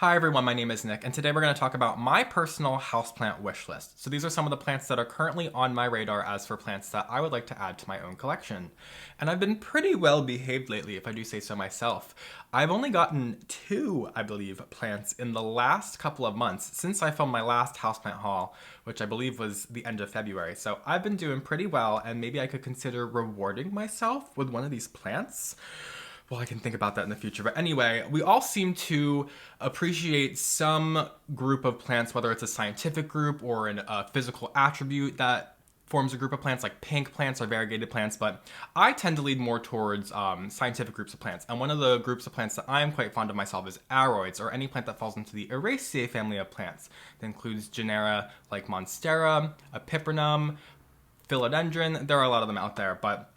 Hi everyone, my name is Nick, and today we're going to talk about my personal houseplant wish list. So these are some of the plants that are currently on my radar as for plants that I would like to add to my own collection. And I've been pretty well behaved lately, if I do say so myself. I've only gotten two, I believe, plants in the last couple of months since I filmed my last houseplant haul, which I believe was the end of February. So I've been doing pretty well, and maybe I could consider rewarding myself with one of these plants. Well, I can think about that in the future. But anyway, we all seem to appreciate some group of plants, whether it's a scientific group or a physical attribute that forms a group of plants, like pink plants or variegated plants. But I tend to lead more towards scientific groups of plants. And one of the groups of plants that I am quite fond of myself is aroids, or any plant that falls into the Eraceae family of plants. That includes genera like Monstera, Epiprenum, Philodendron. There are a lot of them out there, but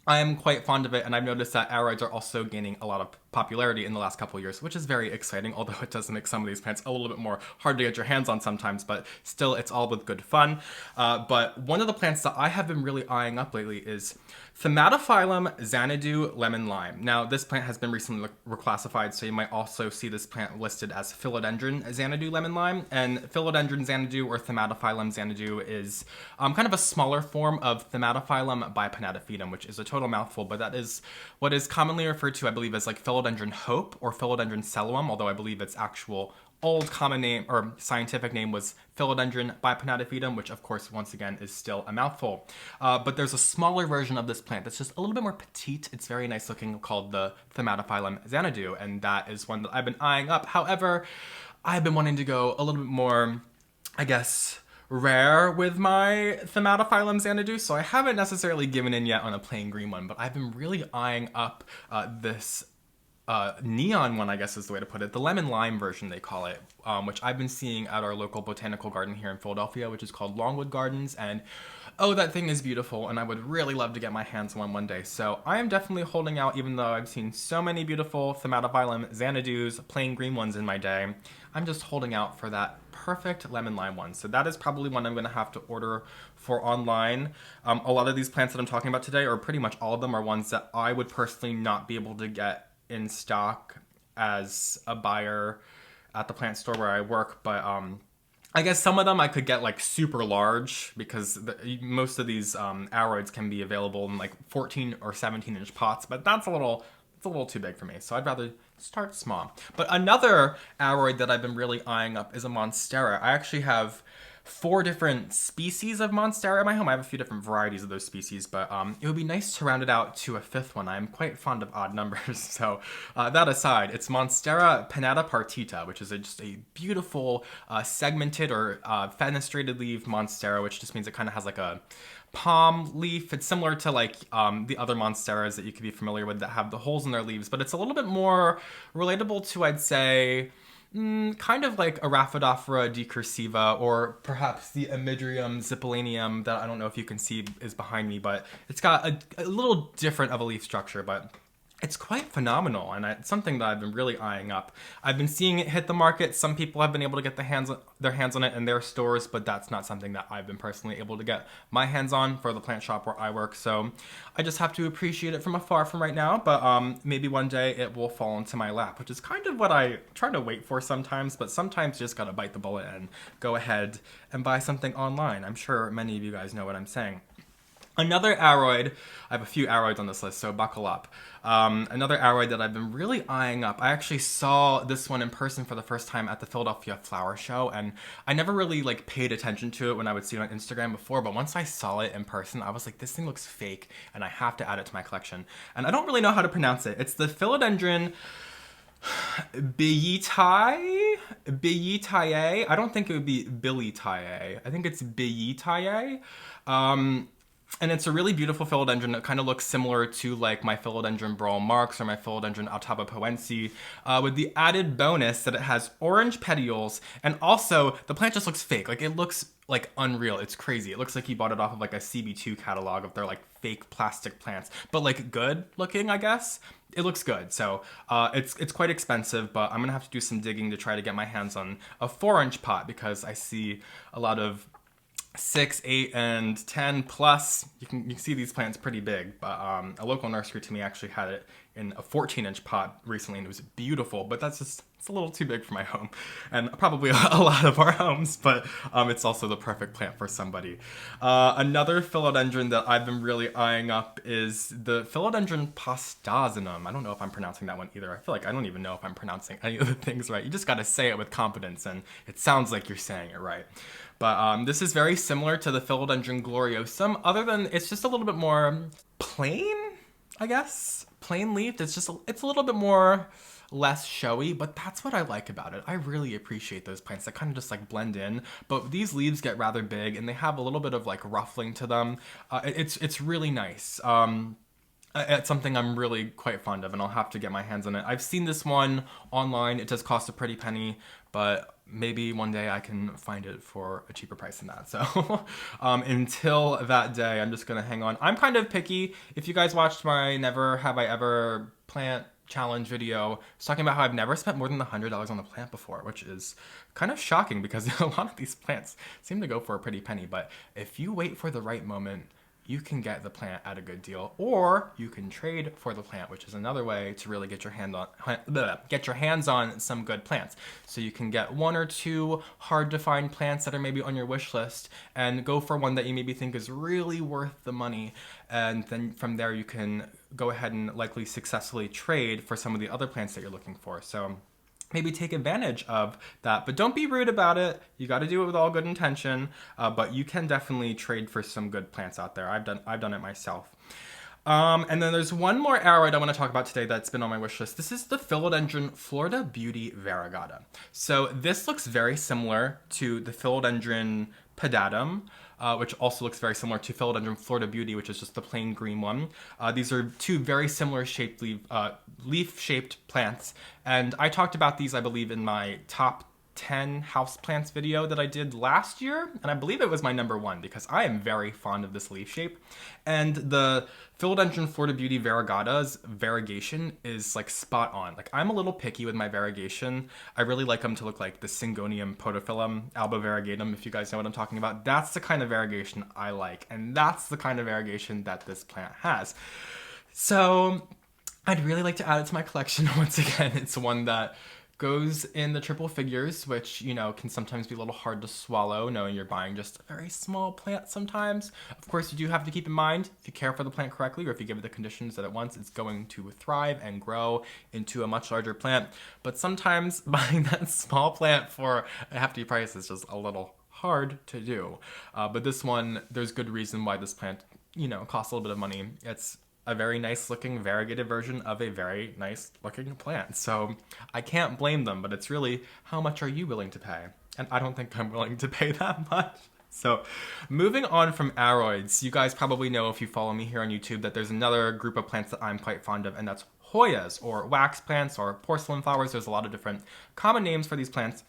I am quite fond of it, and I've noticed that aroids are also gaining a lot of popularity in the last couple of years, which is very exciting, although it does make some of these plants a little bit more hard to get your hands on sometimes, but still, it's all with good fun. But one of the plants that I have been really eyeing up lately is Thaumatophyllum Xanadu lemon lime. Now, this plant has been recently reclassified, so you might also see this plant listed as Philodendron Xanadu lemon lime. And Philodendron Xanadu, or Thaumatophyllum Xanadu, is kind of a smaller form of Thaumatophyllum by PINNATIPARTITA, which is a total mouthful, but that is what is commonly referred to, I believe, as like Philodendron hope or Philodendron cellulum, although I believe its actual old common name or scientific name was Philodendron bipinnatifidum, which of course once again is still a mouthful. But there's a smaller version of this plant that's just a little bit more petite. It's very nice looking, called the Thaumatophyllum Xanadu, and that is one that I've been eyeing up. However, I've been wanting to go a little bit more, I guess, rare with my Thaumatophyllum Xanadu, so I haven't necessarily given in yet on a plain green one, but I've been really eyeing up this neon one, I guess is the way to put it, the lemon lime version they call it, which I've been seeing at our local botanical garden here in Philadelphia, which is called Longwood Gardens, and oh, that thing is beautiful, and I would really love to get my hands on one day. So I am definitely holding out, even though I've seen so many beautiful Thaumatophyllum Xanadus, plain green ones in my day. I'm just holding out for that perfect lemon lime one. So that is probably one I'm going to have to order for online. A lot of these plants that I'm talking about today, or pretty much all of them, are ones that I would personally not be able to get in stock as a buyer at the plant store where I work, but I guess some of them I could get like super large, because most of these aroids can be available in like 14 or 17 inch pots, but it's a little too big for me, so I'd rather start small. But another aroid that I've been really eyeing up is a Monstera. I actually have 4 different species of Monstera at my home. I have a few different varieties of those species, but it would be nice to round it out to a 5th one. I'm quite fond of odd numbers, so that aside, it's Monstera PINNATIPARTITA, which is just a beautiful segmented or fenestrated leaf Monstera, which just means it kind of has like a palm leaf. It's similar to like the other Monsteras that you could be familiar with that have the holes in their leaves, but it's a little bit more relatable to, I'd say, kind of like Araphidophora decursiva, or perhaps the Amydrium zippolinium that I don't know if you can see is behind me, but it's got a little different of a leaf structure, but it's quite phenomenal, and it's something that I've been really eyeing up. I've been seeing it hit the market. Some people have been able to get their hands on it in their stores, but that's not something that I've been personally able to get my hands on for the plant shop where I work. So I just have to appreciate it from afar from right now, but maybe one day it will fall into my lap, which is kind of what I try to wait for sometimes, but sometimes you just gotta bite the bullet and go ahead and buy something online. I'm sure many of you guys know what I'm saying. Another aroid, I have a few aroids on this list, so buckle up. Another aroid that I've been really eyeing up, I actually saw this one in person for the first time at the Philadelphia Flower Show, and I never really like paid attention to it when I would see it on Instagram before, but once I saw it in person, I was like, this thing looks fake, and I have to add it to my collection. And I don't really know how to pronounce it. It's the Philodendron BILLIETIE. I don't think it would be BILLIETIE. I think it's BILLIETIE. And it's a really beautiful philodendron that kind of looks similar to like my Philodendron Brawl Marks or my Philodendron Altabapoense, with the added bonus that it has orange petioles, and also the plant just looks fake. Like, it looks like unreal. It's crazy. It looks like he bought it off of like a CB2 catalog of their like fake plastic plants, but like good looking, I guess. It looks good. So it's quite expensive, but I'm gonna have to do some digging to try to get my hands on a 4-inch pot, because I see a lot of 6, 8, and 10 plus. You can see these plants pretty big, but a local nursery to me actually had it in a 14-inch pot recently, and it was beautiful, but that's just, it's a little too big for my home, and probably a lot of our homes, but it's also the perfect plant for somebody. Another philodendron that I've been really eyeing up is the Philodendron PASTAZANUM. I don't know if I'm pronouncing that one either. I feel like I don't even know if I'm pronouncing any of the things right. You just gotta say it with confidence, and it sounds like you're saying it right. But this is very similar to the Philodendron gloriosum, other than it's just a little bit more plain, I guess. Plain leafed. It's a little bit more less showy, but that's what I like about it. I really appreciate those plants that kind of just like blend in, but these leaves get rather big and they have a little bit of like ruffling to them. It's really nice. It's something I'm really quite fond of, and I'll have to get my hands on it. I've seen this one online. It does cost a pretty penny, but maybe one day I can find it for a cheaper price than that. So until that day, I'm just gonna hang on. I'm kind of picky. If you guys watched my Never Have I Ever plant challenge video, I was talking about how I've never spent more than $100 on a plant before, which is kind of shocking because a lot of these plants seem to go for a pretty penny. But if you wait for the right moment, you can get the plant at a good deal, or you can trade for the plant, which is another way to really get your hands on some good plants. So you can get one or two hard to find plants that are maybe on your wish list and go for one that you maybe think is really worth the money, and then from there you can go ahead and likely successfully trade for some of the other plants that you're looking for. So maybe take advantage of that, but don't be rude about it. You got to do it with all good intention, but you can definitely trade for some good plants out there. I've done it myself. And then there's one more aroid I want to talk about today that's been on my wish list. This is the Philodendron Florida Beauty Variegata. So this looks very similar to the Philodendron pedatum, which also looks very similar to Philodendron Florida Beauty, which is just the plain green one. These are two very similar shaped leaf-shaped plants, and I talked about these, I believe, in my top 10 houseplants video that I did last year, and I believe it was my number one because I am very fond of this leaf shape. And the Philodendron Florida Beauty Variegata's variegation is like spot on. Like, I'm a little picky with my variegation. I really like them to look like the Syngonium podophyllum, alba variegatum, if you guys know what I'm talking about. That's the kind of variegation I like, and that's the kind of variegation that this plant has. So I'd really like to add it to my collection. Once again, it's one that goes in the triple figures, which, you know, can sometimes be a little hard to swallow, knowing you're buying just a very small plant sometimes. Of course, you do have to keep in mind, if you care for the plant correctly, or if you give it the conditions that it wants, it's going to thrive and grow into a much larger plant. But sometimes buying that small plant for a hefty price is just a little hard to do. But this one, there's good reason why this plant, you know, costs a little bit of money. It's a very nice looking variegated version of a very nice looking plant. So I can't blame them, but it's really, how much are you willing to pay? And I don't think I'm willing to pay that much. So moving on from aroids, you guys probably know, if you follow me here on YouTube, that there's another group of plants that I'm quite fond of, and that's Hoyas, or wax plants, or porcelain flowers. There's a lot of different common names for these plants.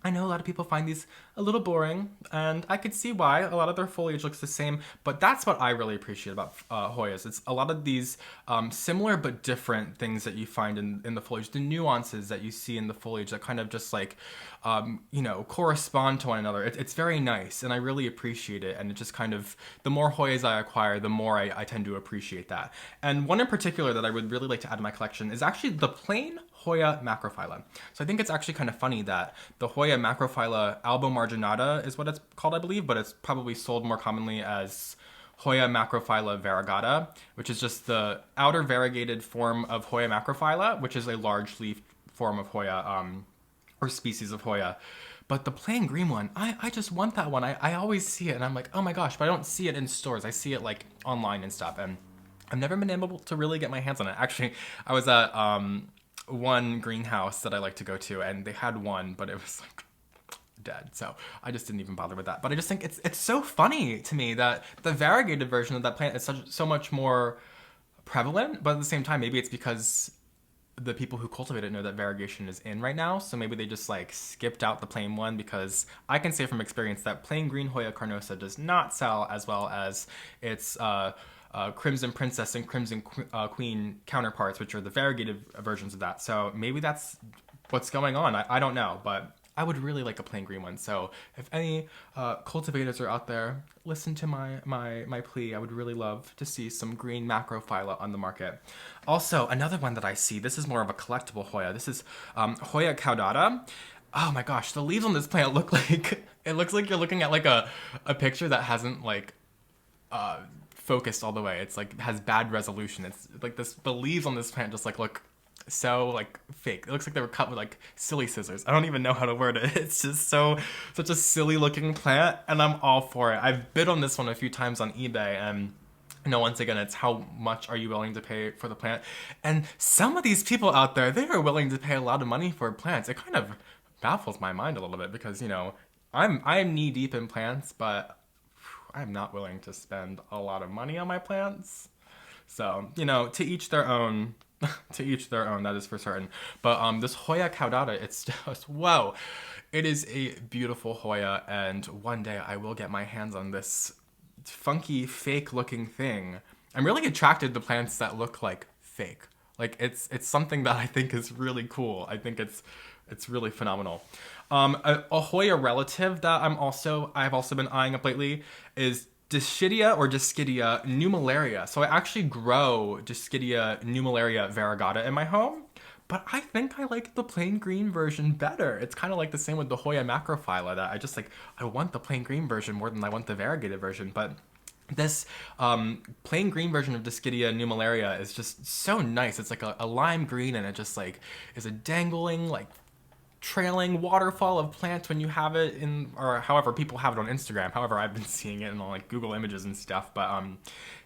I know a lot of people find these a little boring, and I could see why. A lot of their foliage looks the same, but that's what I really appreciate about Hoyas. It's a lot of these similar but different things that you find in the foliage, the nuances that you see in the foliage that kind of just like, you know, correspond to one another. It's very nice, and I really appreciate it, and it just kind of, the more Hoyas I acquire, the more I tend to appreciate that. And one in particular that I would really like to add to my collection is actually the plain Hoya macrophylla. So I think it's actually kind of funny that the Hoya macrophylla albomarginata is what it's called, I believe, but it's probably sold more commonly as Hoya macrophylla variegata, which is just the outer variegated form of Hoya macrophylla, which is a large leaf form of Hoya, or species of Hoya. But the plain green one, I just want that one. I always see it and I'm like, oh my gosh, but I don't see it in stores. I see it like online and stuff, and I've never been able to really get my hands on it. Actually, I was at one greenhouse that I like to go to, and they had one, but it was like dead, so I just didn't even bother with that. But I just think it's so funny to me that the variegated version of that plant is so much more prevalent, but at the same time, maybe it's because the people who cultivate it know that variegation is in right now, so maybe they just like skipped out the plain one, because I can say from experience that plain green Hoya carnosa does not sell as well as its Crimson Princess and Crimson Queen counterparts, which are the variegated versions of that. So maybe that's what's going on. I don't know, but I would really like a plain green one. So if any cultivators are out there, listen to my plea. I would really love to see some green macrophylla on the market. Also, another one that I see, this is more of a collectible Hoya. This is Hoya caudata. Oh my gosh, the leaves on this plant look like, it looks like you're looking at like a picture that hasn't like focused all the way. It's like has bad resolution. It's like the leaves on this plant just like look so like fake. It looks like they were cut with like silly scissors. I don't even know how to word it. It's just such a silly looking plant, and I'm all for it. I've bid on this one a few times on eBay, and once again, it's how much are you willing to pay for the plant. And some of these people out there, they are willing to pay a lot of money for plants. It kind of baffles my mind a little bit because, I'm knee deep in plants, but I'm not willing to spend a lot of money on my plants. So, to each their own. To each their own, that is for certain. But this Hoya caudata, it's just, whoa. It is a beautiful Hoya, and one day I will get my hands on this funky, fake-looking thing. I'm really attracted to plants that look like fake. Like, it's something that I think is really cool. I think it's really phenomenal. A Hoya relative that I've also been eyeing up lately is Dischidia nummalaria. So I actually grow Dischidia nummalaria variegata in my home, but I think I like the plain green version better. It's kind of like the same with the Hoya macrophylla, that I want the plain green version more than I want the variegated version, but this plain green version of Dischidia nummalaria is just so nice. It's like a lime green, and it just like is a dangling like trailing waterfall of plants when you have it in, or however people have it on Instagram. However, I've been seeing it in like Google Images and stuff, but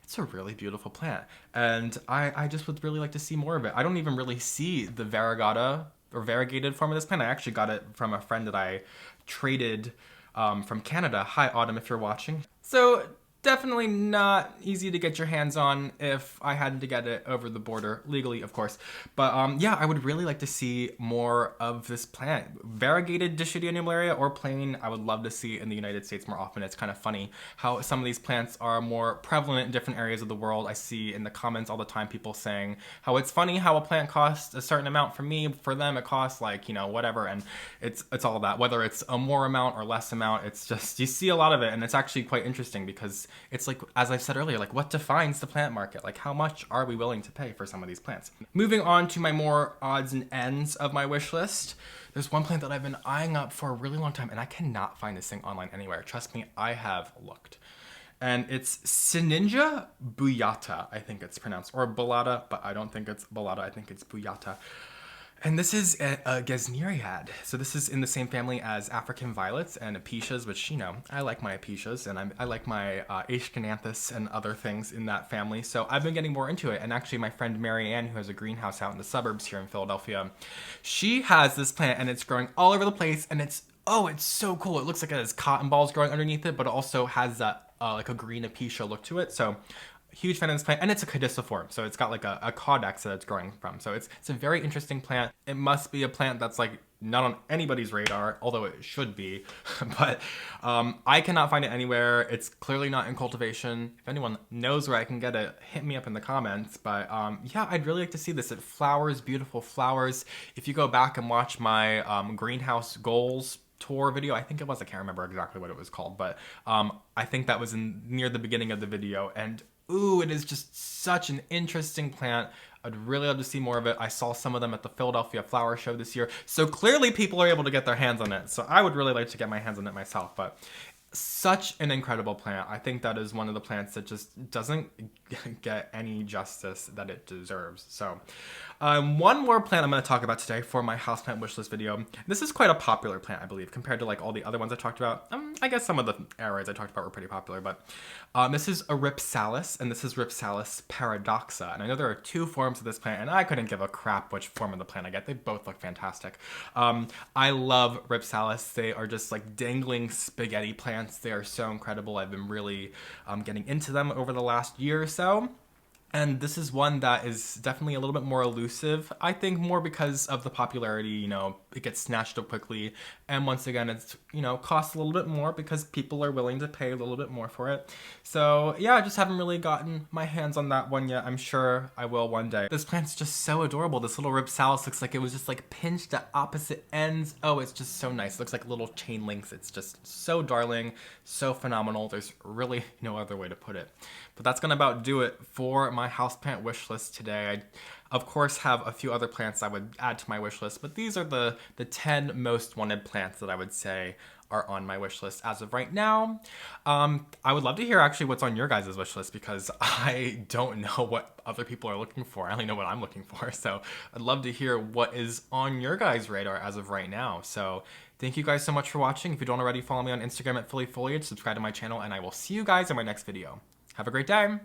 it's a really beautiful plant, and I just would really like to see more of it. I don't even really see the variegata or variegated form of this plant. I actually got it from a friend that I traded from Canada. Hi, Autumn, if you're watching. So definitely not easy to get your hands on if I had to get it over the border, legally, of course. But yeah, I would really like to see more of this plant. Variegated Dischidia nummalaria or plain, I would love to see in the United States more often. It's kind of funny how some of these plants are more prevalent in different areas of the world. I see in the comments all the time people saying how it's funny how a plant costs a certain amount for me, for them it costs like, whatever, and it's all that. Whether it's a more amount or less amount, it's just, you see a lot of it, and it's actually quite interesting because it's like, as I said earlier, like what defines the plant market? Like how much are we willing to pay for some of these plants? Moving on to my more odds and ends of my wish list. There's one plant that I've been eyeing up for a really long time, and I cannot find this thing online anywhere. Trust me, I have looked. And it's Sinningia BULLATA, I think it's pronounced, or BULLATA, but I don't think it's BULLATA, I think it's BULLATA. And this is a Gesneriad. So this is in the same family as African violets and apicias, which, I like my apicias, and I like my Aschenanthus and other things in that family. So I've been getting more into it. And actually my friend Mary Ann, who has a greenhouse out in the suburbs here in Philadelphia, she has this plant and it's growing all over the place, and it's so cool. It looks like it has cotton balls growing underneath it, but it also has that like a green apicia look to it. So huge fan of this plant, and it's a caudiciform, so it's got like a caudex that it's growing from. So it's a very interesting plant. It must be a plant that's like not on anybody's radar, although it should be, but I cannot find it anywhere. It's clearly not in cultivation. If anyone knows where I can get it, hit me up in the comments. But yeah, I'd really like to see this. It flowers, beautiful flowers. If you go back and watch my greenhouse goals tour video, I think it was, I can't remember exactly what it was called, but I think that was near the beginning of the video, and ooh, it is just such an interesting plant. I'd really love to see more of it. I saw some of them at the Philadelphia Flower Show this year, so clearly people are able to get their hands on it. So I would really like to get my hands on it myself, but such an incredible plant. I think that is one of the plants that just doesn't get any justice that it deserves. So one more plant I'm going to talk about today for my houseplant wishlist video. This is quite a popular plant, I believe, compared to like all the other ones I talked about. I guess some of the areas I talked about were pretty popular, but this is a Rhipsalis, and this is Rhipsalis PARADOXA. And I know there are two forms of this plant, and I couldn't give a crap which form of the plant I get. They both look fantastic. I love Rhipsalis. They are just like dangling spaghetti plants. They are so incredible. I've been really getting into them over the last year or so. And this is one that is definitely a little bit more elusive. I think more because of the popularity, it gets snatched up quickly. And once again, it's, costs a little bit more because people are willing to pay a little bit more for it. So yeah, I just haven't really gotten my hands on that one yet. I'm sure I will one day. This plant's just so adorable. This little Rhipsalis looks like it was just like pinched at opposite ends. Oh, it's just so nice. It looks like little chain links. It's just so darling, so phenomenal. There's really no other way to put it. But that's gonna about do it for my houseplant wish list today. I, of course, have a few other plants I would add to my wish list, but these are the 10 most wanted plants that I would say are on my wish list as of right now. I would love to hear actually what's on your guys' wish list because I don't know what other people are looking for. I only know what I'm looking for. So I'd love to hear what is on your guys' radar as of right now. So thank you guys so much for watching. If you don't already, follow me on Instagram at phillyfoliage, subscribe to my channel, and I will see you guys in my next video. Have a great day.